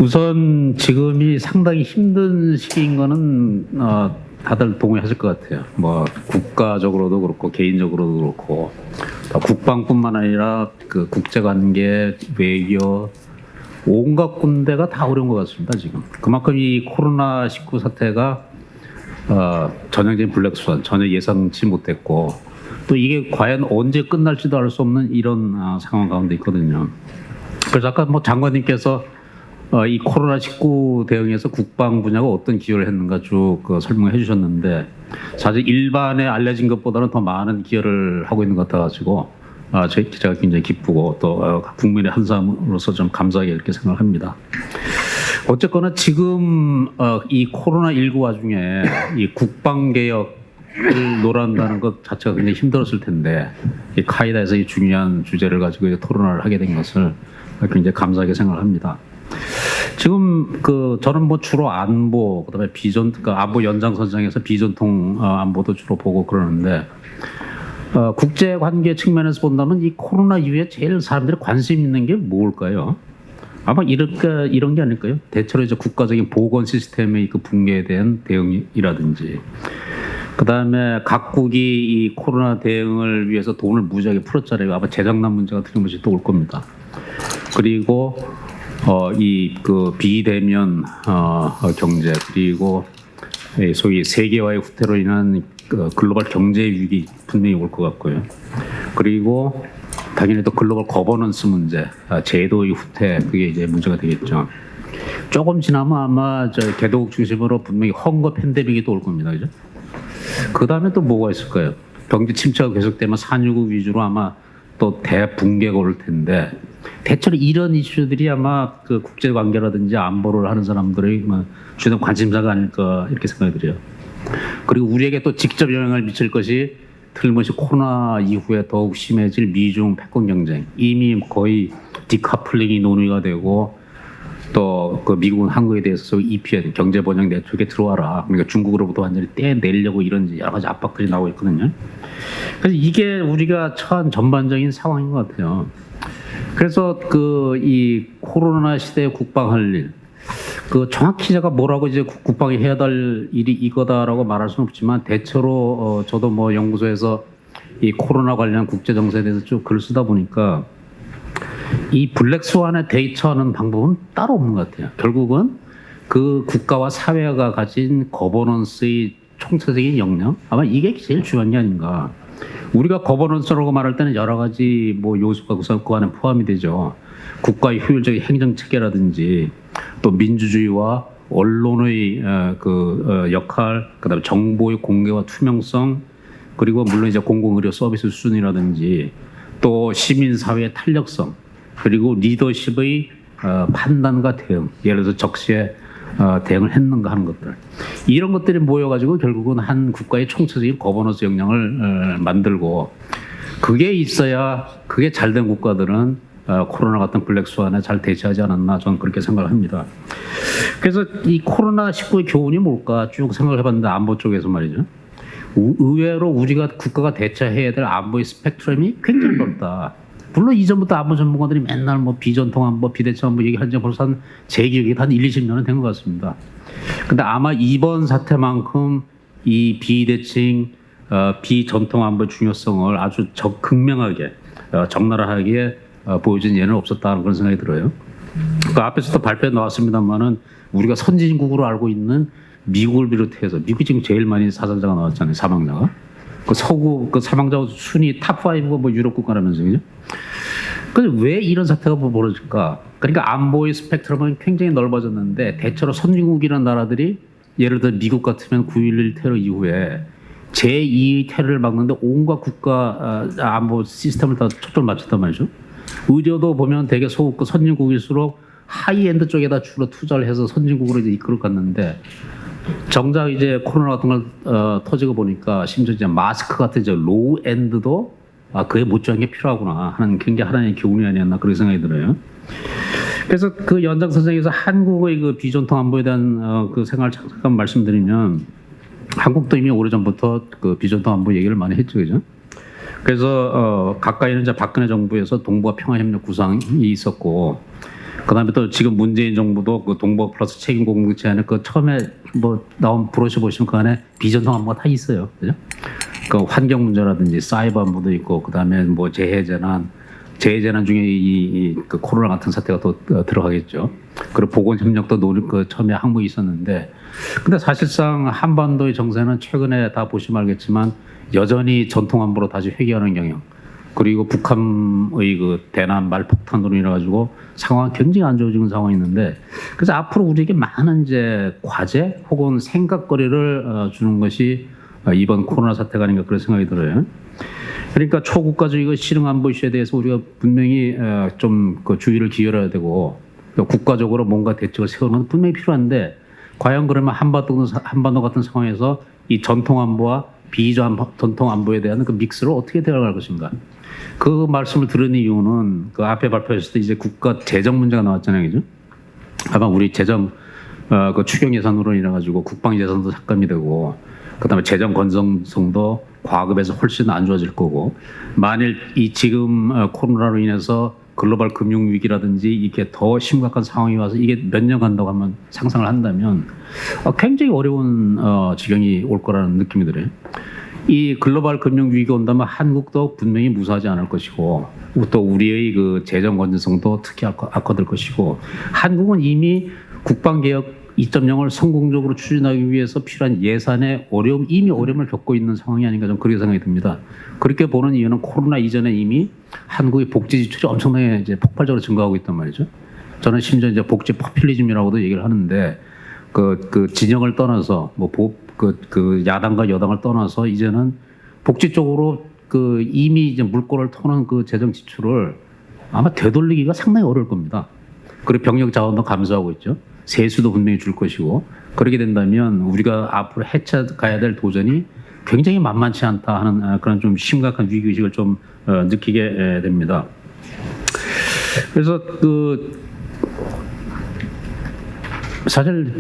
우선 지금이 상당히 힘든 시기인 거는 다들 동의하실 것 같아요. 뭐 국가적으로도 그렇고 개인적으로도 그렇고 국방뿐만 아니라 그 국제관계, 외교 온갖 군데가 다 어려운 것 같습니다. 지금 그만큼 이 코로나19 사태가 전형적인 블랙스완 전혀 예상치 못했고 또 이게 과연 언제 끝날지도 알 수 없는 이런 상황 가운데 있거든요. 그래서 아까 뭐 장관님께서 이 코로나19 대응에서 국방 분야가 어떤 기여를 했는가 쭉 설명해 주셨는데 사실 일반에 알려진 것보다는 더 많은 기여를 하고 있는 것 같아가지고 제가 굉장히 기쁘고 또 국민의 한 사람으로서 좀 감사하게 이렇게 생각합니다. 어쨌거나 지금 이 코로나19 와중에 이 국방개혁을 논한다는 것 자체가 굉장히 힘들었을 텐데 이 카이다에서 이 중요한 주제를 가지고 토론을 하게 된 것을 굉장히 감사하게 생각합니다. 지금 저는 뭐 주로 안보 그다음에 안보 연장선상에서 비전통 안보도 주로 보고 그러는데 국제 관계 측면에서 본다면 이 코로나 이후에 제일 사람들이 관심 있는 게 뭘까요? 아마 이런 게 아닐까요? 대체로 이제 국가적인 보건 시스템의 그 붕괴에 대한 대응이라든지 그다음에 각국이 이 코로나 대응을 위해서 돈을 무지하게 풀었잖아요. 아마 재정난 문제가 틀림없이 또 올 겁니다. 그리고 비대면 경제 그리고 소위 세계화의 후퇴로 인한 글로벌 경제 위기 분명히 올 것 같고요. 그리고 당연히 또 글로벌 거버넌스 문제, 제도의 후퇴 그게 이제 문제가 되겠죠. 조금 지나면 아마 개도국 중심으로 분명히 헝거 팬데믹이 또 올 겁니다, 그죠? 그 다음에 또 뭐가 있을까요? 경제 침체가 계속되면 산유국 위주로 아마 또 대붕괴가 올 텐데 대체로 이런 이슈들이 아마 그 국제 관계라든지 안보를 하는 사람들의 주된 관심사가 아닐까 이렇게 생각이 들어요. 그리고 우리에게 또 직접 영향을 미칠 것이 틀림없이 코로나 이후에 더욱 심해질 미중 패권 경쟁. 이미 거의 디카플링이 논의가 되고 또 그 미국은 한국에 대해서 EPA 경제 번영 네트워크에 들어와라. 그러니까 중국으로부터 완전히 떼내려고 이런 여러 가지 압박들이 나오고 있거든요. 그래서 이게 우리가 처한 전반적인 상황인 것 같아요. 그래서 이 코로나 시대에 국방할 일, 정확히 제가 뭐라고 이제 국방이 해야 될 일이 이거다라고 말할 수는 없지만 대체로 저도 뭐 연구소에서 이 코로나 관련 국제 정세에 대해서 쭉 글을 쓰다 보니까 이 블랙스완에 대처하는 방법은 따로 없는 것 같아요. 결국은 그 국가와 사회가 가진 거버넌스의 총체적인 역량, 아마 이게 제일 중요한 게 아닌가. 우리가 거버넌스라고 말할 때는 여러 가지 뭐 요소가 그 안에 포함이 되죠. 국가의 효율적인 행정 체계라든지 또 민주주의와 언론의 역할, 그다음에 정보의 공개와 투명성, 그리고 물론 이제 공공의료 서비스 수준이라든지 또 시민 사회의 탄력성, 그리고 리더십의 판단과 대응, 예를 들어서 적시에 대응을 했는가 하는 것들, 이런 것들이 모여가지고 결국은 한 국가의 총체적인 거버넌스 역량을 만들고 그게 있어야 그게 잘된 국가들은 코로나 같은 블랙스완에 잘 대처하지 않았나 저는 그렇게 생각을 합니다. 그래서 이 코로나19의 교훈이 뭘까 쭉 생각을 해봤는데 안보 쪽에서 말이죠. 의외로 우리가 국가가 대처해야 될 안보의 스펙트럼이 굉장히 넓다. 물론 이전부터 안보 전문가들이 맨날 뭐 비전통 안보, 비대처 안보 얘기한 지 벌써 제 기억에 한 1, 20년은 된 것 같습니다. 근데 아마 이번 사태만큼 이 비대칭, 비전통 안보의 중요성을 아주 극명하게, 적나라하게 보여준 예는 없었다는 그런 생각이 들어요. 그 앞에서도 발표에 나왔습니다만은 우리가 선진국으로 알고 있는 미국을 비롯해서 미국이 지금 제일 많이 사상자가 나왔잖아요, 사망자가. 서구 사망자 순위 탑5가 뭐 유럽 국가라면서 그죠? 근데 왜 이런 사태가 벌어질까? 그러니까 안보의 스펙트럼은 굉장히 넓어졌는데 대체로 선진국이라는 나라들이 예를 들어 미국 같으면 9.11 테러 이후에 제2의 테러를 막는데 온갖 국가 안보 시스템을 다 초점을 맞췄단 말이죠. 의료도 보면 되게 선진국일수록 하이엔드 쪽에다 주로 투자를 해서 선진국으로 이제 이끌어 갔는데 정작 이제 코로나 같은 걸 터지고 보니까 심지어 이제 마스크 같은 이제 로우 엔드도 그에 못지않은 게 필요하구나 하는 굉장히 하나의 교훈이 아니었나 그런 생각이 들어요. 그래서 그 연장선상에서 한국의 그 비전통 안보에 대한 그 생각을 잠깐 말씀드리면 한국도 이미 오래전부터 그 비전통 안보 얘기를 많이 했죠, 그죠? 그래서 가까이는 이제 박근혜 정부에서 동북아 평화협력 구상이 있었고 그다음에 또 지금 문재인 정부도 그 동북아 플러스 책임 공동체 안에 그 처음에 뭐 나온 브로셔 보시면 그 안에 비전통 안보가 다 있어요. 그죠? 그 환경 문제라든지 사이버 안보도 있고 그다음에 뭐 재해재난 중에 그 코로나 같은 사태가 또 들어가겠죠. 그리고 보건협력도 그 처음에 항목이 있었는데, 근데 사실상 한반도의 정세는 최근에 다 보시면 알겠지만 여전히 전통 안보로 다시 회귀하는 경향. 그리고 북한의 그 대남 말폭탄으로 인해 가지고 상황이 굉장히 안 좋아지는 상황이 있는데, 그래서 앞으로 우리에게 많은 이제 과제 혹은 생각거리를 주는 것이 이번 코로나 사태가 아닌가 그런 생각이 들어요. 그러니까 초국가적 실흥 안보 이슈에 대해서 우리가 분명히 좀 그 주의를 기울여야 되고 국가적으로 뭔가 대책을 세우는 건 분명히 필요한데, 과연 그러면 한반도 같은 상황에서 이 전통 안보와 비전통 안보에 대한 그 믹스를 어떻게 대응할 것인가? 그 말씀을 들은 이유는 그 앞에 발표했을 때 이제 국가 재정 문제가 나왔잖아요, 그죠? 아마 우리 재정 그 추경 예산으로 인해 가지고 국방 예산도 삭감이 되고, 그다음에 재정 건전성도 과거에서 훨씬 안 좋아질 거고, 만일 이 지금 코로나로 인해서 글로벌 금융 위기라든지 이게 더 심각한 상황이 와서 이게 몇 년 간다고 하면 상상을 한다면 굉장히 어려운 지경이 올 거라는 느낌이 들어요. 이 글로벌 금융 위기가 온다면 한국도 분명히 무사하지 않을 것이고, 또 우리의 그 재정 건전성도 특히 악화될 것이고, 한국은 이미 국방개혁 2.0을 성공적으로 추진하기 위해서 필요한 예산의 이미 어려움을 겪고 있는 상황이 아닌가 좀 그렇게 생각이 듭니다. 그렇게 보는 이유는 코로나 이전에 이미 한국의 복지 지출이 엄청나게 이제 폭발적으로 증가하고 있단 말이죠. 저는 심지어 이제 복지 포퓰리즘이라고도 얘기를 하는데, 그 진영을 떠나서 그 야당과 여당을 떠나서 이제는 복지 쪽으로 그 이미 이제 물꼬를 터는 그 재정 지출을 아마 되돌리기가 상당히 어려울 겁니다. 그리고 병력 자원도 감소하고 있죠. 세수도 분명히 줄 것이고, 그렇게 된다면 우리가 앞으로 헤쳐가야 될 도전이 굉장히 만만치 않다 하는 그런 좀 심각한 위기의식을 좀 느끼게 됩니다. 그래서 사실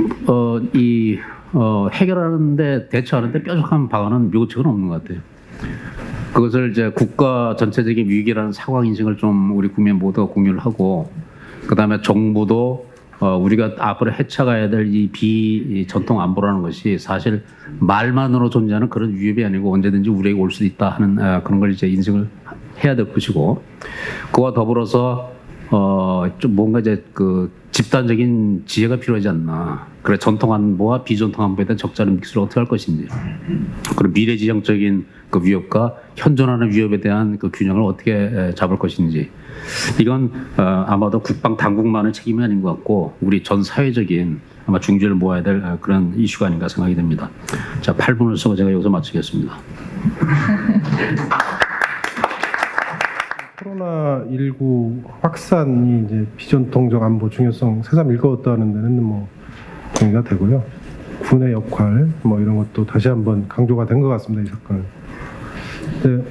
해결하는데 대처하는데 뾰족한 방안은 묘책은 없는 것 같아요. 그것을 이제 국가 전체적인 위기라는 상황 인식을 좀 우리 국민 모두가 공유를 하고, 그다음에 정부도 우리가 앞으로 헤쳐가야 될 이 비전통 안보라는 것이 사실 말만으로 존재하는 그런 위협이 아니고 언제든지 우리에게 올 수도 있다 하는 그런 걸 이제 인식을 해야 될 것이고, 그와 더불어서 좀 뭔가 이제 그 집단적인 지혜가 필요하지 않나. 그래, 전통 안보와 비전통 안보에 대한 적절한 믹스를 어떻게 할 것인지, 그리고 미래지향적인 그 위협과 현존하는 위협에 대한 그 균형을 어떻게 잡을 것인지, 이건 아마도 국방 당국만의 책임이 아닌 것 같고 우리 전 사회적인 아마 중재를 모아야 될 그런 이슈가 아닌가 생각이 됩니다. 자, 8분을 쓰고 제가 여기서 마치겠습니다. 코로나19 확산이 이제 비전통적 안보 중요성 새삼 일거웠다는 데는 뭐 동의가 되고요. 군의 역할 뭐 이런 것도 다시 한번 강조가 된 것 같습니다, 이 사건은. 근데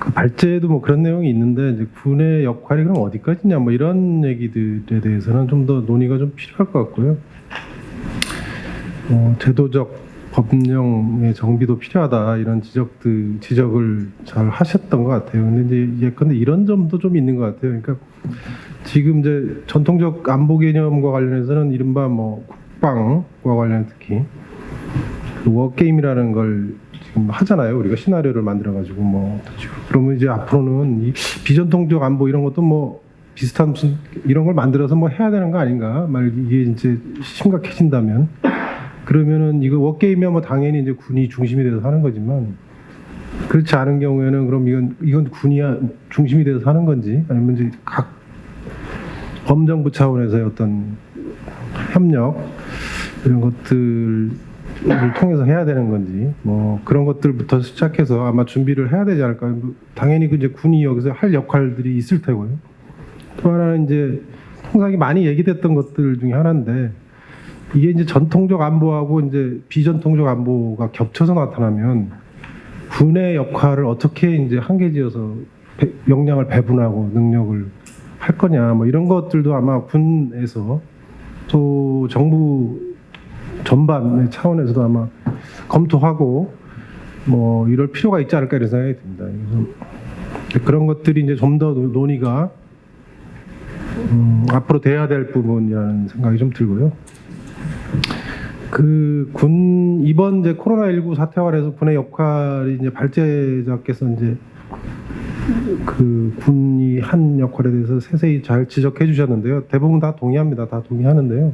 그 발제에도 뭐 그런 내용이 있는데, 이제 군의 역할이 그럼 어디까지냐 뭐 이런 얘기들에 대해서는 좀 더 논의가 좀 필요할 것 같고요. 제도적 법령의 정비도 필요하다 이런 지적을 잘 하셨던 것 같아요. 근데 이제 예컨대 이런 점도 좀 있는 것 같아요. 그러니까 지금 이제 전통적 안보 개념과 관련해서는 이른바 뭐 국방과 관련 특히 그 워게임이라는 걸 지금 하잖아요. 우리가 시나리오를 만들어가지고 뭐 그러면 이제 앞으로는 이 비전통적 안보 이런 것도 뭐 비슷한 무슨 이런 걸 만들어서 뭐 해야 되는 거 아닌가? 만약 이게 이제 심각해진다면. 그러면은 이거 워게임이면 뭐 당연히 이제 군이 중심이 돼서 하는 거지만, 그렇지 않은 경우에는 그럼 이건 군이 중심이 돼서 하는 건지, 아니면 이제 각 범정부 차원에서의 어떤 협력 이런 것들을 통해서 해야 되는 건지, 뭐 그런 것들부터 시작해서 아마 준비를 해야 되지 않을까. 당연히 이제 군이 여기서 할 역할들이 있을 테고요. 또 하나는 이제 통상 많이 얘기됐던 것들 중에 하나인데, 이게 이제 전통적 안보하고 이제 비전통적 안보가 겹쳐서 나타나면 군의 역할을 어떻게 이제 한계지어서 역량을 배분하고 능력을 할 거냐, 뭐 이런 것들도 아마 군에서 또 정부 전반의 차원에서도 아마 검토하고 뭐 이럴 필요가 있지 않을까 이런 생각이 듭니다. 그래서 그런 것들이 이제 좀 더 논의가 앞으로 돼야 될 부분이라는 생각이 좀 들고요. 이번 이제 코로나19 사태화에서 군의 역할이 이제 발제자께서 이제 군이 한 역할에 대해서 세세히 잘 지적해 주셨는데요. 대부분 다 동의합니다. 다 동의하는데요.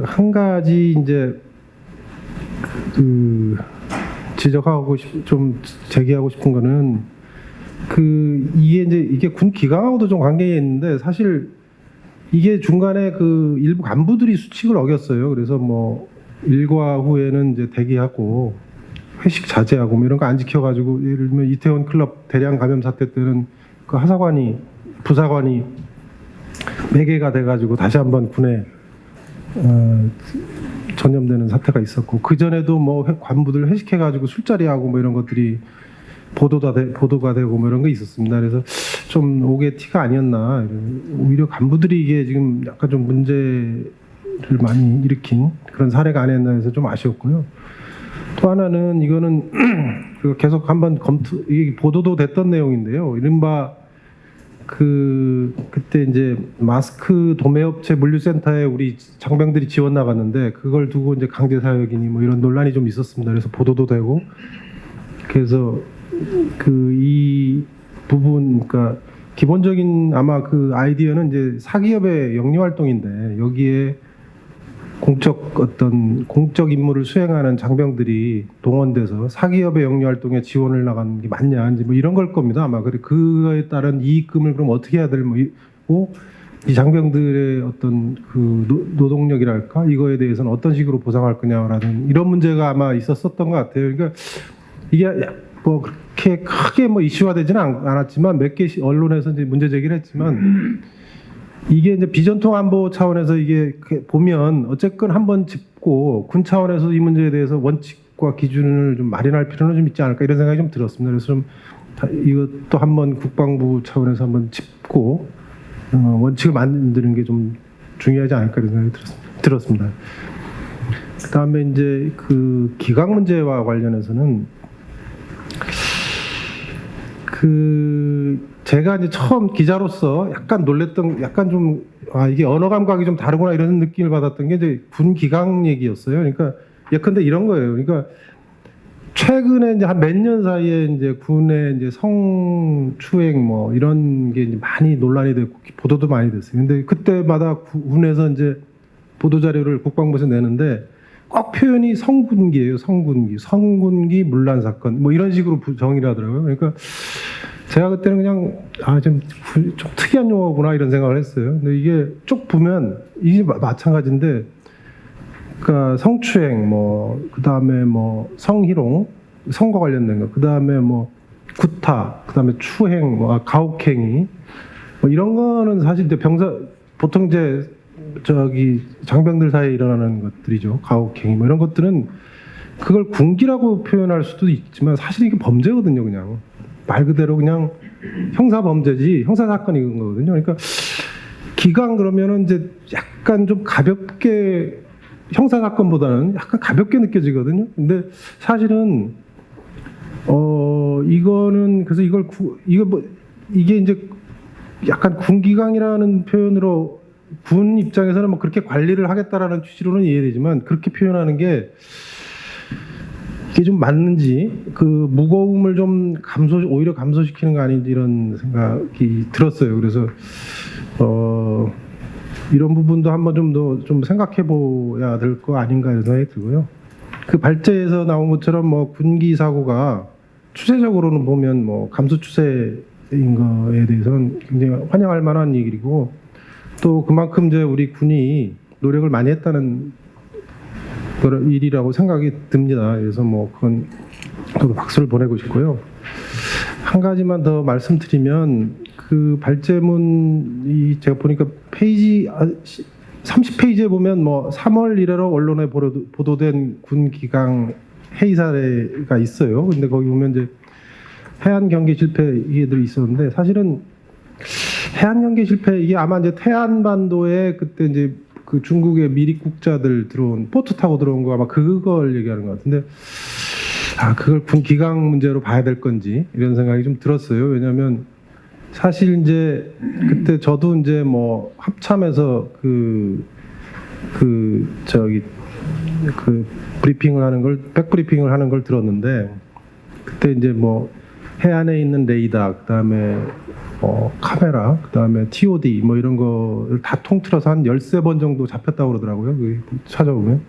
한 가지 이제 좀 제기하고 싶은 거는 이게 군 기강하고도 좀 관계가 있는데 사실 이게 중간에 일부 간부들이 수칙을 어겼어요. 그래서 뭐 일과 후에는 이제 대기하고 회식 자제하고 뭐 이런 거 안 지켜가지고 예를 들면 이태원 클럽 대량 감염 사태 때는 그 부사관이 매개가 돼가지고 다시 한번 군에 전염되는 사태가 있었고 그 전에도 뭐 관부들 회식해가지고 술자리하고 뭐 이런 것들이 보도가 되고 뭐 이런 게 있었습니다. 그래서 좀 오게 티가 아니었나. 오히려 간부들이 이게 지금 약간 좀 문제를 많이 일으킨 그런 사례가 아니었나 해서 좀 아쉬웠고요. 또 하나는 이거는 계속 한번 이게 보도도 됐던 내용인데요. 이른바 그때 이제 마스크 도매업체 물류센터에 우리 장병들이 지원 나갔는데 그걸 두고 이제 강제 사역이니 뭐 이런 논란이 좀 있었습니다. 그래서 보도도 되고 그래서 이 부분 그러니까 기본적인 아마 아이디어는 이제 사기업의 영리 활동인데 여기에 공적 임무를 수행하는 장병들이 동원돼서 사기업의 영리 활동에 지원을 나가는 게 맞냐 이제 뭐 이런 걸 겁니다 아마. 그거에 따른 이익금을 그럼 어떻게 해야 되고 이 장병들의 어떤 노동력이랄까 이거에 대해서는 어떤 식으로 보상할 거냐라는 이런 문제가 아마 있었던 것 같아요. 그러니까 이게 뭐 그렇게 크게 뭐 이슈화되지는 않았지만 몇 개 언론에서 이제 문제 제기를 했지만. 이게 이제 비전통 안보 차원에서 이게 보면 어쨌건 한번 짚고 군 차원에서 이 문제에 대해서 원칙과 기준을 좀 마련할 필요는 좀 있지 않을까 이런 생각이 좀 들었습니다. 그래서 좀 이것도 한번 국방부 차원에서 한번 짚고 원칙을 만드는 게 좀 중요하지 않을까 이런 생각이 들었습니다. 그다음에 이제 기강 문제와 관련해서는 제가 이제 처음 기자로서 약간 놀랬던, 약간 좀, 이게 언어 감각이 좀 다르구나 이런 느낌을 받았던 게 이제 군 기강 얘기였어요. 그러니까, 예컨대 이런 거예요. 그러니까, 최근에 이제 한 몇 년 사이에 이제 군의 이제 성추행 뭐 이런 게 이제 많이 논란이 됐고, 보도도 많이 됐어요. 근데 그때마다 군에서 이제 보도자료를 국방부에서 내는데, 꼭 표현이 성군기예요. 성군기 문란 사건 뭐 이런 식으로 정의를 하더라고요. 그러니까 제가 그때는 그냥 좀 특이한 용어구나 이런 생각을 했어요. 근데 이게 쭉 보면 이게 마찬가지인데, 그러니까 성추행 뭐 그다음에 뭐 성희롱 성과 관련된 거, 그다음에 뭐 구타, 그다음에 추행, 뭐 가혹행위 뭐 이런 거는 사실 이제 보통 이제 장병들 사이에 일어나는 것들이죠. 가혹행위 뭐 이런 것들은 그걸 군기라고 표현할 수도 있지만 사실 이게 범죄거든요. 그냥 말 그대로 그냥 형사범죄지 형사사건인 거거든요. 그러니까 기강 그러면은 이제 약간 좀 가볍게 형사사건보다는 약간 가볍게 느껴지거든요. 근데 사실은 이거는 그래서 이게 이제 약간 군기강이라는 표현으로 군 입장에서는 뭐 그렇게 관리를 하겠다라는 취지로는 이해되지만 그렇게 표현하는 게 이게 좀 맞는지 무거움을 좀 오히려 감소시키는 거 아닌지 이런 생각이 들었어요. 그래서 이런 부분도 한번 좀 더 좀 생각해 봐야 될 거 아닌가 이런 생각이 들고요. 발제에서 나온 것처럼 뭐 군기 사고가 추세적으로는 보면 뭐 감소 추세인 거에 대해서는 굉장히 환영할 만한 얘기고, 또 그만큼 이제 우리 군이 노력을 많이 했다는 일이라고 생각이 듭니다. 그래서 뭐 그건 저도 박수를 보내고 싶고요. 한 가지만 더 말씀드리면 발제문이 제가 보니까 페이지 30페이지에 보면 뭐 3월 1회로 언론에 보도된 군 기강 회의 사례가 있어요. 근데 거기 보면 이제 해안 경계 실패 얘기들이 있었는데, 사실은 해안 경계 실패 이게 아마 이제 태안반도에 그때 이제 중국의 미립국자들 들어온 보트 타고 들어온 거 아마 그걸 얘기하는 것 같은데, 그걸 군 기강 문제로 봐야 될 건지 이런 생각이 좀 들었어요. 왜냐하면 사실 이제 그때 저도 이제 뭐 합참에서 그 브리핑을 하는 걸 백브리핑을 하는 걸 들었는데 그때 이제 뭐 해안에 있는 레이더 그다음에 카메라 그다음에 TOD 뭐 이런 거를 다 통틀어서 한 13번 정도 잡혔다고 그러더라고요. 그 찾아보면.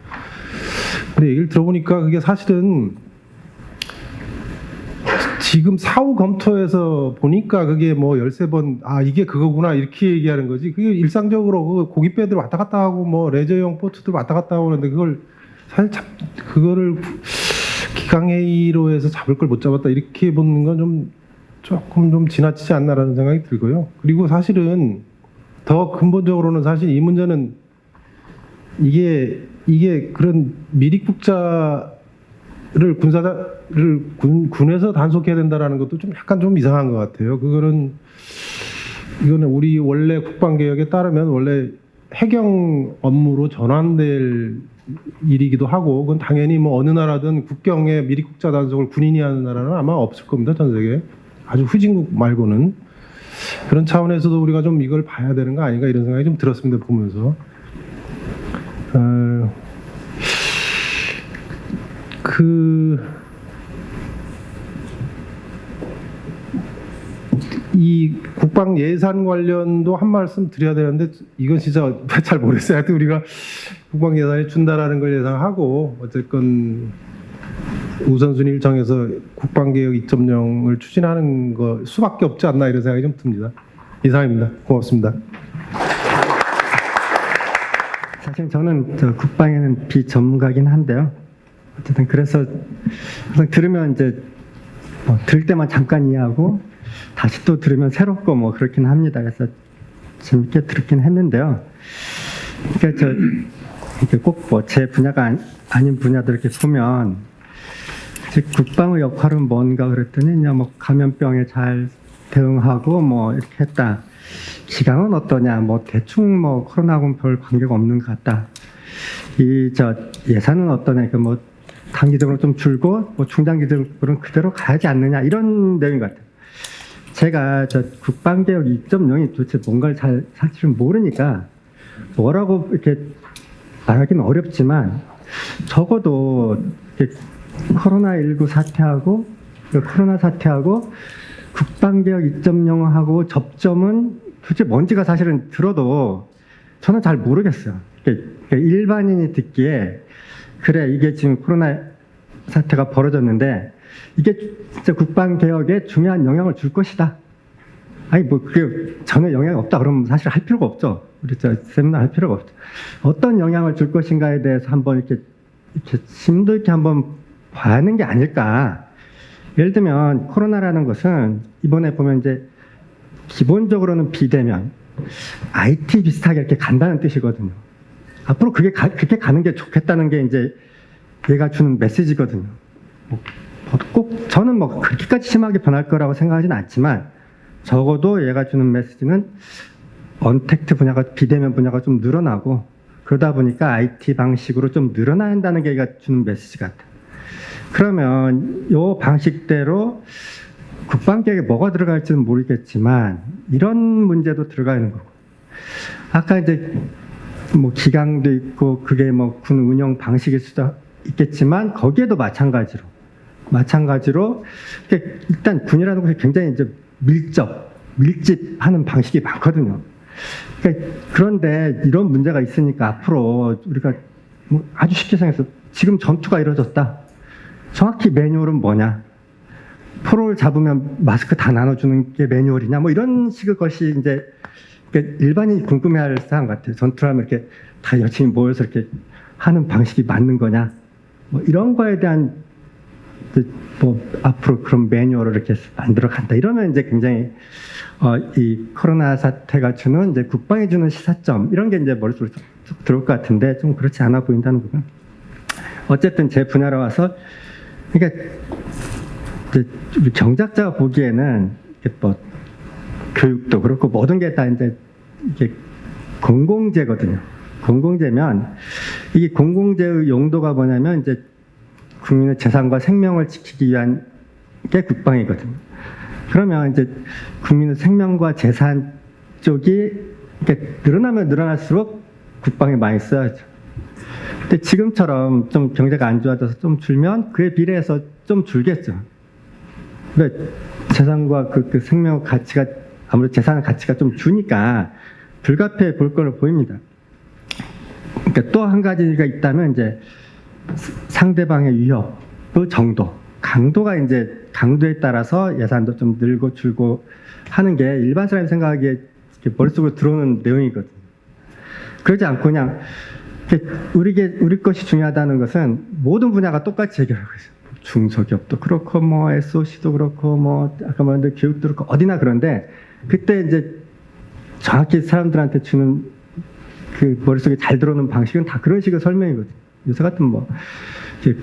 근데 얘기를 들어보니까 그게 사실은 지금 사후 검토해서 보니까 그게 뭐 13번 이게 그거구나 이렇게 얘기하는 거지. 그게 일상적으로 그 고깃배들 왔다 갔다 하고 뭐 레저용 보트들 왔다 갔다 하고 그러는데 그걸 사실 그거를 기강회의로 해서 잡을 걸 못 잡았다 이렇게 보는 건 조금 좀 지나치지 않나라는 생각이 들고요. 그리고 사실은 더 근본적으로는 사실 이 문제는 이게 그런 미립국자를 군에서 단속해야 된다라는 것도 좀 약간 좀 이상한 것 같아요. 이거는 우리 원래 국방개혁에 따르면 원래 해경 업무로 전환될 일이기도 하고, 그건 당연히 뭐 어느 나라든 국경에 미립국자 단속을 군인이 하는 나라는 아마 없을 겁니다. 전 세계 아주 후진국 말고는. 그런 차원에서도 우리가 좀 이걸 봐야 되는 거 아닌가 이런 생각이 좀 들었습니다. 보면서 이 국방 예산 관련도 한 말씀 드려야 되는데 이건 진짜 잘 모르겠어요. 하여튼 우리가 국방 예산을 준다라는 걸 예상하고 어쨌건 우선순위를 정해서 국방개혁 2.0을 추진하는 거 수밖에 없지 않나 이런 생각이 좀 듭니다. 이상입니다. 고맙습니다. 사실 저는 국방에는 비전문가긴 한데요. 어쨌든 그래서 항상 들으면 이제 들을 때만 잠깐 이해하고 다시 또 들으면 새롭고 뭐 그렇긴 합니다. 그래서 재밌게 들었긴 했는데요. 그러니까 이게 꼭 뭐 제 분야가 아닌 분야들 이렇게 보면 국방의 역할은 뭔가 그랬더니 그냥 뭐 감염병에 잘 대응하고 뭐 이렇게 했다. 기강은 어떠냐? 뭐 대충 뭐 코로나하고는 별 관계가 없는 것 같다. 예산은 어떠냐? 뭐 단기적으로 좀 줄고 뭐 중장기적으로는 그대로 가야지 않느냐 이런 내용인 것 같아요. 제가 국방개혁 2.0이 도대체 뭔가를 사실은 모르니까 뭐라고 이렇게 말하기는 어렵지만 적어도 코로나19 사태하고 코로나 사태하고 국방개혁 2.0하고 접점은 도대체 뭔지가 사실은 들어도 저는 잘 모르겠어요. 그러니까 일반인이 듣기에 그래 이게 지금 코로나 사태가 벌어졌는데 이게 진짜 국방개혁에 중요한 영향을 줄 것이다. 아니 뭐 그게 전혀 영향이 없다 그러면 사실 할 필요가 없죠. 우리 세미나 할 필요가 없죠. 어떤 영향을 줄 것인가에 대해서 한번 이렇게 심도 있게 한번 봐야 하는 게 아닐까. 예를 들면 코로나라는 것은 이번에 보면 이제 기본적으로는 비대면, IT 비슷하게 이렇게 간다는 뜻이거든요. 앞으로 그렇게 가는 게 좋겠다는 게 이제 얘가 주는 메시지거든요. 꼭 저는 뭐 그렇게까지 심하게 변할 거라고 생각하지는 않지만 적어도 얘가 주는 메시지는 언택트 분야가 비대면 분야가 좀 늘어나고 그러다 보니까 IT 방식으로 좀 늘어나야 한다는 게 얘가 주는 메시지 같아요. 그러면 이 방식대로 국방개혁에 뭐가 들어갈지는 모르겠지만 이런 문제도 들어가 있는 거고 아까 이제 뭐 기강도 있고 그게 뭐 군 운영 방식일 수도 있겠지만 거기에도 마찬가지로 일단 군이라는 것이 굉장히 이제 밀집하는 방식이 많거든요. 그러니까 그런데 이런 문제가 있으니까 앞으로 우리가 뭐 아주 쉽게 생각해서 지금 전투가 이루어졌다. 정확히 매뉴얼은 뭐냐? 포로를 잡으면 마스크 다 나눠주는 게 매뉴얼이냐? 뭐 이런 식의 것이 이제 일반인이 궁금해할 사항 같아요. 전투를 하면 이렇게 다 열심히 모여서 이렇게 하는 방식이 맞는 거냐? 뭐 이런 거에 대한 뭐 앞으로 그런 매뉴얼을 이렇게 만들어 간다. 이러면 이제 굉장히 이 코로나 사태가 주는 이제 국방에 주는 시사점 이런 게 이제 머릿속에 쭉 들어올 것 같은데 좀 그렇지 않아 보인다는 거고요. 어쨌든 제 분야로 와서 그러니까 우리 경작자가 보기에는 뭐 교육도 그렇고 모든 게 다 이제 이게 공공재거든요. 공공재면 이게 공공재의 용도가 뭐냐면 이제 국민의 재산과 생명을 지키기 위한 게 국방이거든요. 그러면 이제 국민의 생명과 재산 쪽이 이렇게 늘어나면 늘어날수록 국방에 많이 써야죠. 근데 지금처럼 좀 경제가 안 좋아져서 좀 줄면 그에 비례해서 좀 줄겠죠. 그러니까 재산과 그 생명 가치가 아무래도 재산의 가치가 좀 주니까 불가피해 볼 걸로 보입니다. 그러니까 또 한 가지가 있다면 이제 상대방의 위협, 그 정도, 강도가 이제 강도에 따라서 예산도 좀 늘고 줄고 하는 게 일반 사람이 생각하기에 이렇게 머릿속으로 들어오는 내용이거든요. 그러지 않고 그냥 우리 것이 중요하다는 것은 모든 분야가 똑같이 해결하고 있어요. 중소기업도 그렇고 뭐 SOC도 그렇고 뭐 아까 말한 대로 교육도 그렇고 어디나 그런데 그때 이제 정확히 사람들한테 주는 그 머릿속에 잘 들어오는 방식은 다 그런 식의 설명이거든요. 요새 같은 뭐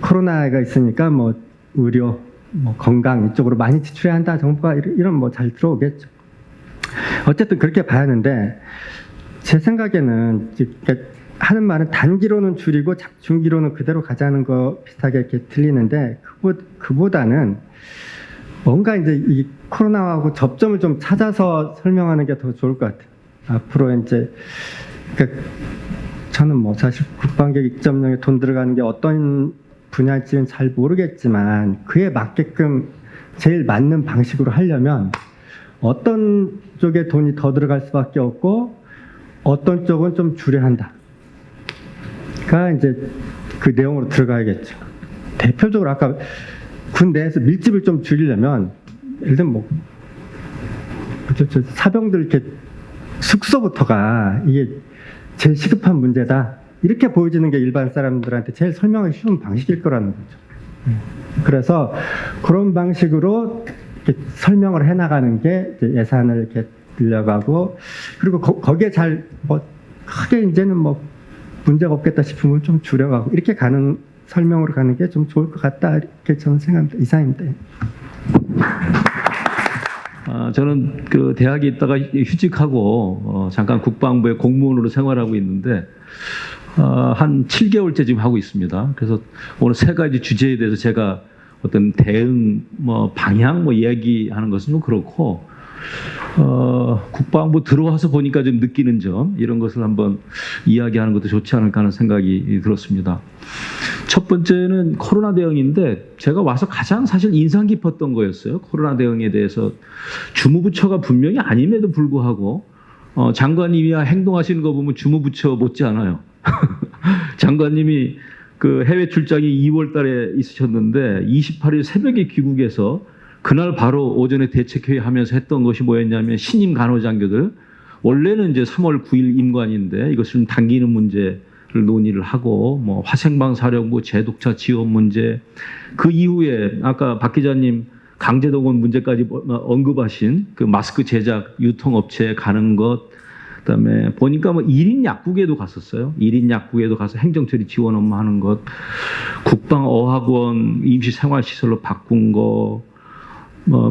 코로나가 있으니까 뭐 의료, 뭐 건강 이쪽으로 많이 지출해야 한다 정부가 이런 뭐 잘 들어오겠죠. 어쨌든 그렇게 봐야 하는데 제 생각에는 하는 말은 단기로는 줄이고 중기로는 그대로 가자는 거 비슷하게 이렇게 들리는데 그보다는 뭔가 이제 이 코로나하고 접점을 좀 찾아서 설명하는 게 더 좋을 것 같아요. 앞으로 이제 그러니까 저는 뭐 사실 국방계획 2.0에 돈 들어가는 게 어떤 분야일지는 잘 모르겠지만 그에 맞게끔 제일 맞는 방식으로 하려면 어떤 쪽에 돈이 더 들어갈 수밖에 없고 어떤 쪽은 좀 줄여야 한다. 가 이제 그 내용으로 들어가야겠죠. 대표적으로 아까 군 내에서 밀집을 좀 줄이려면 예를 들면 뭐 사병들 이렇게 숙소부터가 이게 제일 시급한 문제다. 이렇게 보여지는 게 일반 사람들한테 제일 설명하기 쉬운 방식일 거라는 거죠. 그래서 그런 방식으로 이렇게 설명을 해나가는 게 예산을 이렇게 늘려가고 그리고 거기에 잘 뭐 크게 이제는 뭐 문제가 없겠다 싶으면 좀 줄여가고 이렇게 가는 설명으로 가는 게 좀 좋을 것 같다 이렇게 저는 생각합니다. 이상입니다. 저는 그 대학에 있다가 휴직하고 잠깐 국방부의 공무원으로 생활하고 있는데 한 7개월째 지금 하고 있습니다. 그래서 오늘 세 가지 주제에 대해서 제가 어떤 대응 뭐 방향 뭐 이야기하는 것은 좀 그렇고 국방부 들어와서 보니까 좀 느끼는 점 이런 것을 한번 이야기하는 것도 좋지 않을까 하는 생각이 들었습니다. 첫 번째는 코로나 대응인데 제가 와서 가장 사실 인상 깊었던 거였어요. 코로나 대응에 대해서 주무부처가 분명히 아님에도 불구하고 장관님이 행동하시는 거 보면 주무부처 못지않아요. 장관님이 그 해외 출장이 2월 달에 있으셨는데 28일 새벽에 귀국해서 그날 바로 오전에 대책회의 하면서 했던 것이 뭐였냐면 신임 간호장교들 원래는 이제 3월 9일 임관인데 이것을 좀 당기는 문제를 논의를 하고 뭐 화생방 사령부 제독자 지원 문제 그 이후에 아까 박 기자님 강제동원 문제까지 언급하신 그 마스크 제작 유통업체에 가는 것 그다음에 보니까 뭐 1인 약국에도 갔었어요. 1인 약국에도 가서 행정처리 지원 업무 하는 것 국방어학원 임시생활시설로 바꾼 거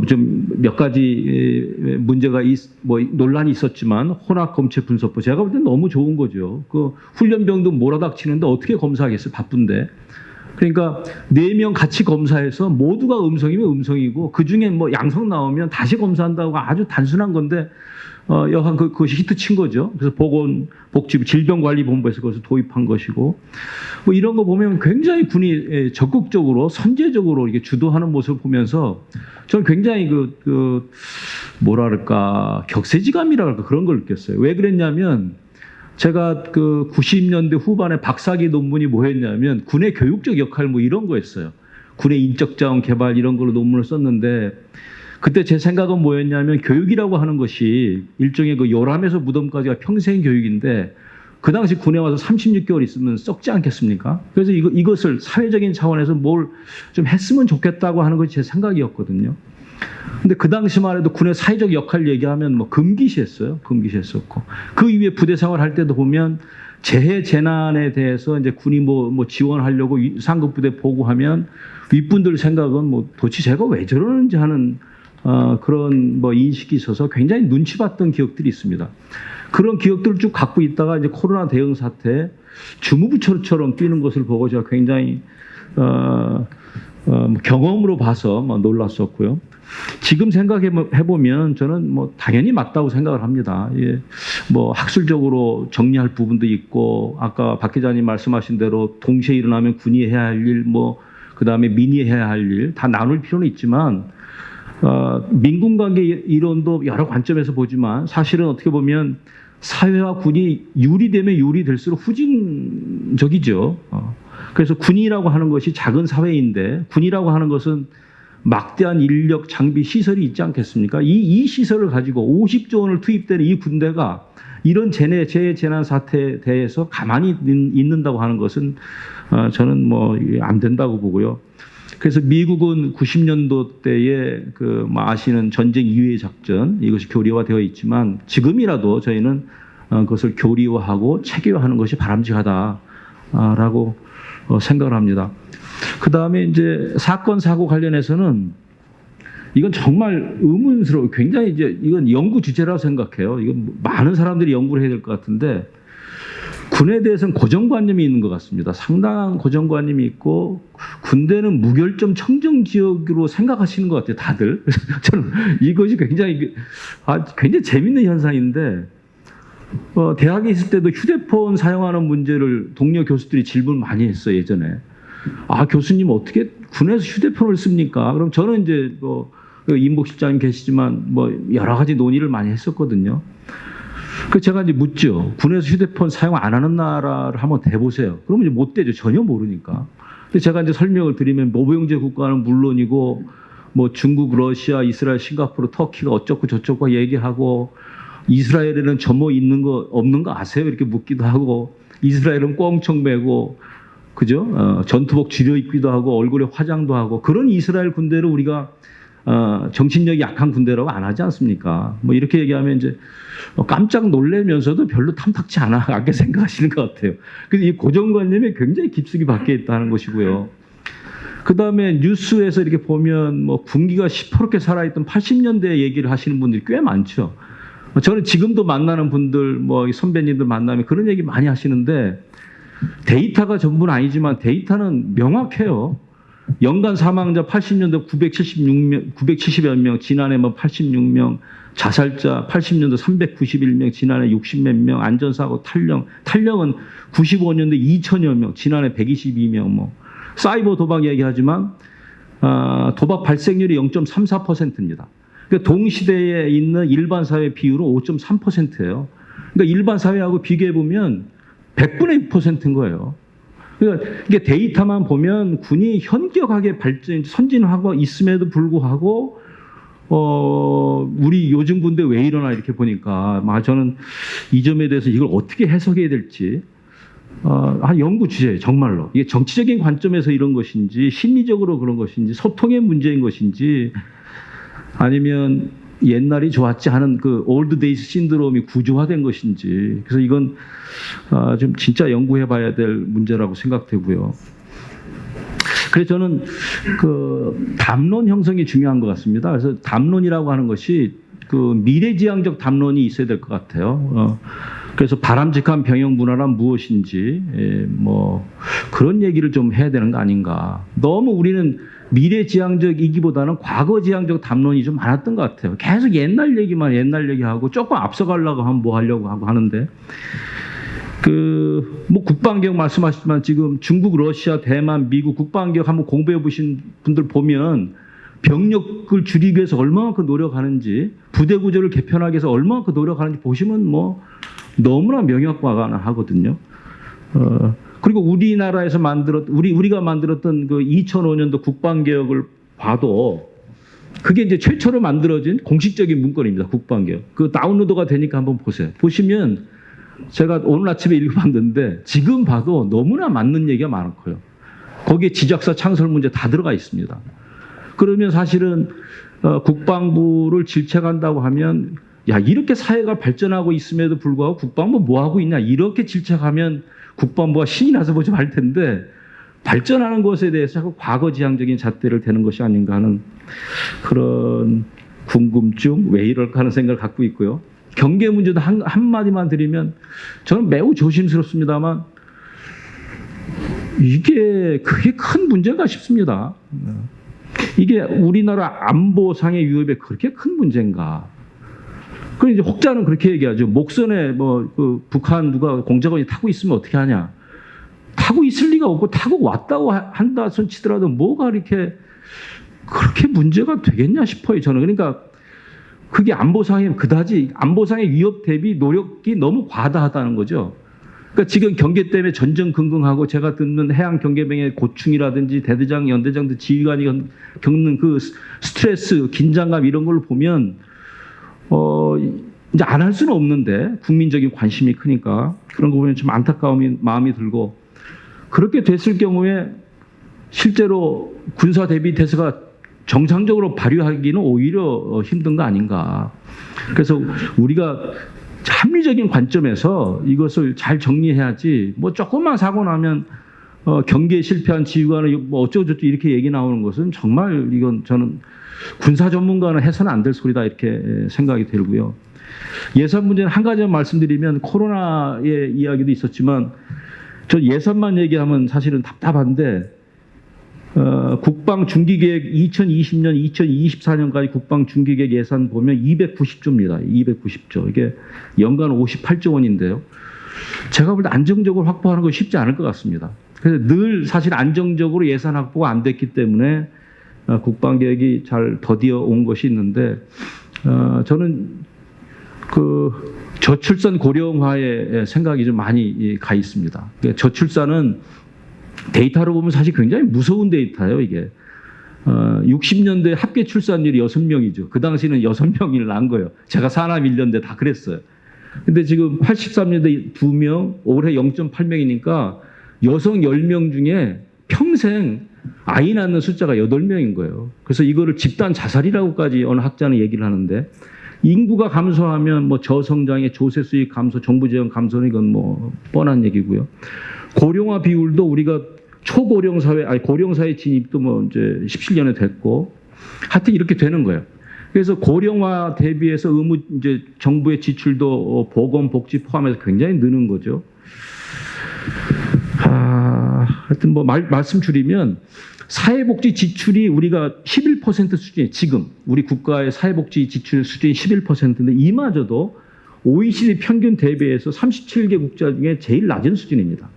좀 몇 가지 문제가 뭐 논란이 있었지만 혼합검체분석부 제가 볼 때 너무 좋은 거죠. 그 훈련병도 몰아닥치는데 어떻게 검사하겠어요? 바쁜데. 그러니까 4명 같이 검사해서 모두가 음성이면 음성이고 그 중에 뭐 양성 나오면 다시 검사한다고 아주 단순한 건데 여하간 그것이 히트 친 거죠. 그래서 보건복지부 질병관리본부에서 그것을 도입한 것이고 뭐 이런 거 보면 굉장히 군이 적극적으로 선제적으로 이게 주도하는 모습을 보면서 저는 굉장히 뭐랄까 격세지감이랄까 그런 걸 느꼈어요. 왜 그랬냐면 제가 그 90년대 후반에 박사학위 논문이 뭐였냐면 군의 교육적 역할 뭐 이런 거였어요. 군의 인적 자원 개발 이런 걸로 논문을 썼는데 그때 제 생각은 뭐였냐면 교육이라고 하는 것이 일종의 그 요람에서 무덤까지가 평생 교육인데 그 당시 군에 와서 36개월 있으면 썩지 않겠습니까? 그래서 이것을 사회적인 차원에서 뭘 좀 했으면 좋겠다고 하는 것이 제 생각이었거든요. 근데 그 당시만 해도 군의 사회적 역할 얘기하면 뭐 금기시했어요. 금기시했었고. 그 이후에 부대 생활할 때도 보면 재해 재난에 대해서 이제 군이 뭐 지원하려고 상급 부대 보고하면 윗분들 생각은 뭐 도대체 제가 왜 저러는지 하는 그런 뭐 인식이 있어서 굉장히 눈치 봤던 기억들이 있습니다. 그런 기억들을 쭉 갖고 있다가 이제 코로나 대응 사태 주무부처처럼 뛰는 것을 보고 제가 굉장히 경험으로 봐서 놀랐었고요. 지금 생각해 보면 저는 뭐 당연히 맞다고 생각을 합니다. 예, 뭐 학술적으로 정리할 부분도 있고 아까 박 기자님 말씀하신 대로 동시에 일어나면 군이 해야 할 일, 뭐 그다음에 민이 해야 할 일 다 나눌 필요는 있지만 민군관계 이론도 여러 관점에서 보지만 사실은 어떻게 보면 사회와 군이 유리되면 유리될수록 후진적이죠. 그래서 군이라고 하는 것이 작은 사회인데 군이라고 하는 것은 막대한 인력, 장비, 시설이 있지 않겠습니까? 이 시설을 가지고 50조 원을 투입되는 이 군대가 이런 재난 사태에 대해서 가만히 있는다고 하는 것은 저는 뭐 안 된다고 보고요. 그래서 미국은 90년도 때에 아시는 전쟁 이외의 작전 이것이 교리화되어 있지만 지금이라도 저희는 그것을 교리화하고 체계화하는 것이 바람직하다라고 생각을 합니다. 그 다음에 이제 사건 사고 관련해서는 이건 정말 의문스러워. 굉장히 이건 연구 주제라고 생각해요. 이건 많은 사람들이 연구를 해야 될 것 같은데 군에 대해서는 고정관념이 있는 것 같습니다. 상당한 고정관념이 있고 군대는 무결점 청정 지역으로 생각하시는 것 같아요. 다들. 저는 이것이 굉장히 재밌는 현상인데 대학에 있을 때도 휴대폰 사용하는 문제를 동료 교수들이 질문을 많이 했어요. 예전에. 교수님 어떻게 군에서 휴대폰을 씁니까? 그럼 저는 이제 임복 실장님 계시지만 여러 가지 논의를 많이 했었거든요. 그래서 제가 이제 묻죠. 군에서 휴대폰 사용 안 하는 나라를 한번 대보세요. 그러면 이제 못 되죠. 전혀 모르니까. 근데 제가 이제 설명을 드리면 모병제 국가는 물론이고 뭐 중국, 러시아, 이스라엘, 싱가포르, 터키가 어쩌고 저쩌고 얘기하고 이스라엘에는 점호 있는 거 없는 거 아세요? 이렇게 묻기도 하고 이스라엘은 꽁청 매고 그죠? 전투복 쥐려 입기도 하고 얼굴에 화장도 하고 그런 이스라엘 군대를 우리가 정신력이 약한 군대라고 안 하지 않습니까? 뭐 이렇게 얘기하면 이제 깜짝 놀라면서도 별로 탐탁치 않게 생각하시는 것 같아요. 그래서 이 고정관념이 굉장히 깊숙이 박혀 있다는 것이고요. 그 다음에 뉴스에서 이렇게 보면 뭐 군기가 시퍼렇게 살아있던 80년대 얘기를 하시는 분들이 꽤 많죠. 저는 지금도 만나는 분들, 뭐 선배님들 만나면 그런 얘기 많이 하시는데 데이터가 전부는 아니지만 데이터는 명확해요. 연간 사망자 80년도 970여 명, 지난해 뭐 86명, 자살자 80년도 391명, 지난해 60몇 명, 안전사고 탈령은 95년도 2천여 명, 지난해 122명, 뭐 사이버 도박 얘기하지만 도박 발생률이 0.34%입니다. 그러니까 동시대에 있는 일반 사회 비율은 5.3%예요. 그러니까 일반 사회하고 비교해 보면 100분의 6%인 거예요. 그러니까 이게 데이터만 보면 군이 현격하게 선진하고 있음에도 불구하고 우리 요즘 군대 왜 이러나 이렇게 보니까 저는 이 점에 대해서 이걸 어떻게 해석해야 될지 한 연구 주제예요. 정말로 이게 정치적인 관점에서 이런 것인지 심리적으로 그런 것인지 소통의 문제인 것인지 아니면 옛날이 좋았지 하는 그 올드 데이스 신드롬이 구조화된 것인지 그래서 이건 좀 진짜 연구해봐야 될 문제라고 생각되고요. 그래서 저는 그 담론 형성이 중요한 것 같습니다. 그래서 담론이라고 하는 것이 그 미래지향적 담론이 있어야 될 것 같아요. 그래서 바람직한 병영 문화란 무엇인지 뭐 그런 얘기를 좀 해야 되는 거 아닌가. 너무 우리는 미래지향적이기보다는 과거지향적 담론이 좀 많았던 것 같아요. 계속 옛날 얘기하고 조금 앞서가려고 하면 뭐 하려고 하고 하는데 뭐 국방개혁 말씀하셨지만 지금 중국, 러시아, 대만, 미국 국방개혁 한번 공부해 보신 분들 보면 병력을 줄이기 위해서 얼마만큼 노력하는지 부대 구조를 개편하기 위해서 얼마만큼 노력하는지 보시면 뭐 너무나 명확하거든요. 그리고 우리나라에서 우리가 만들었던 그 2005년도 국방개혁을 봐도 그게 이제 최초로 만들어진 공식적인 문건입니다. 국방개혁. 그 다운로드가 되니까 한번 보세요. 보시면 제가 오늘 아침에 읽어봤는데 지금 봐도 너무나 맞는 얘기가 많고요. 거기에 지작사 창설 문제 다 들어가 있습니다. 그러면 사실은 국방부를 질책한다고 하면 야 이렇게 사회가 발전하고 있음에도 불구하고 국방부 뭐 하고 있냐 이렇게 질책하면 국방부가 신이 나서 보지 말 텐데 발전하는 것에 대해서 자꾸 과거지향적인 잣대를 대는 것이 아닌가 하는 그런 궁금증 왜 이럴까 하는 생각을 갖고 있고요. 경계 문제도 한마디만 드리면 저는 매우 조심스럽습니다만 그게 큰 문제가 싶습니다. 이게 우리나라 안보상의 위협에 그렇게 큰 문제인가? 그럼 이제 혹자는 그렇게 얘기하죠. 목선에 그 북한 누가 공작원이 타고 있으면 어떻게 하냐? 타고 있을 리가 없고 타고 왔다고 한다 손 치더라도 뭐가 그렇게 문제가 되겠냐 싶어요. 저는 그러니까 그게 그다지 안보상의 위협 대비 노력이 너무 과다하다는 거죠. 그러니까 지금 경계 때문에 전전긍긍하고 제가 듣는 해양 경계병의 고충이라든지 대대장, 연대장들 지휘관이 겪는 그 스트레스, 긴장감 이런 걸 보면 이제 안 할 수는 없는데 국민적인 관심이 크니까 그런 거 보면 좀 안타까운 마음이 들고 그렇게 됐을 경우에 실제로 군사 대비 태세가 정상적으로 발휘하기는 오히려 힘든 거 아닌가. 그래서 우리가 합리적인 관점에서 이것을 잘 정리해야지 뭐 조금만 사고 나면 경계에 실패한 지휘관을 뭐 어쩌고저쩌고 이렇게 얘기 나오는 것은 정말 이건 저는 군사 전문가는 해서는 안 될 소리다 이렇게 생각이 들고요. 예산 문제는 한 가지만 말씀드리면 코로나의 이야기도 있었지만 저 예산만 얘기하면 사실은 답답한데 국방 중기계획 2020년, 2024년까지 국방 중기계획 예산 보면 290조입니다. 290조. 이게 연간 58조 원인데요. 제가 볼 때 안정적으로 확보하는 거 쉽지 않을 것 같습니다. 그래서 늘 사실 안정적으로 예산 확보가 안 됐기 때문에 국방계획이 잘 더디어 온 것이 있는데 저는 그 저출산 고령화에 생각이 좀 많이 가 있습니다. 저출산은 데이터로 보면 사실 굉장히 무서운 데이터예요, 이게. 60년대 합계 출산율이 6명이죠. 그 당시는 6명이 낳은 거예요. 제가 사남 1년대 다 그랬어요. 근데 지금 83년대 2명, 올해 0.8명이니까 여성 10명 중에 평생 아이 낳는 숫자가 8명인 거예요. 그래서 이거를 집단 자살이라고까지 어느 학자는 얘기를 하는데 인구가 감소하면 뭐 저성장의 조세 수익 감소, 정부 재원 감소는 이건 뭐 뻔한 얘기고요. 고령화 비율도 우리가 초고령 사회, 고령 사회 진입도 뭐 이제 17년에 됐고, 하여튼 이렇게 되는 거예요. 그래서 고령화 대비해서 이제 정부의 지출도 보건, 복지 포함해서 굉장히 느는 거죠. 하여튼 뭐 말씀 줄이면 사회복지 지출이 우리가 11% 수준이에요. 지금 우리 국가의 사회복지 지출 수준이 11%인데 이마저도 OECD 평균 대비해서 37개 국가 중에 제일 낮은 수준입니다.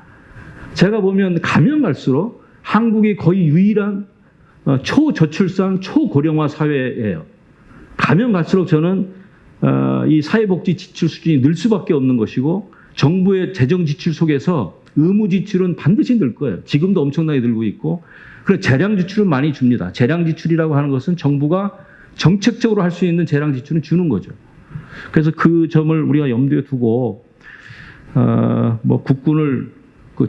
제가 보면 가면 갈수록 한국이 거의 유일한 초저출산, 초고령화 사회예요. 가면 갈수록 저는 이 사회복지 지출 수준이 늘 수밖에 없는 것이고 정부의 재정 지출 속에서 의무 지출은 반드시 늘 거예요. 지금도 엄청나게 늘고 있고 그래서 재량 지출은 많이 줍니다. 재량 지출이라고 하는 것은 정부가 정책적으로 할 수 있는 재량 지출은 주는 거죠. 그래서 그 점을 우리가 염두에 두고 뭐 국군을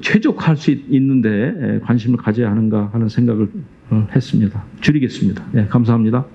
최적화할 수 있는데 관심을 가져야 하는가 하는 생각을 했습니다. 줄이겠습니다. 네, 감사합니다.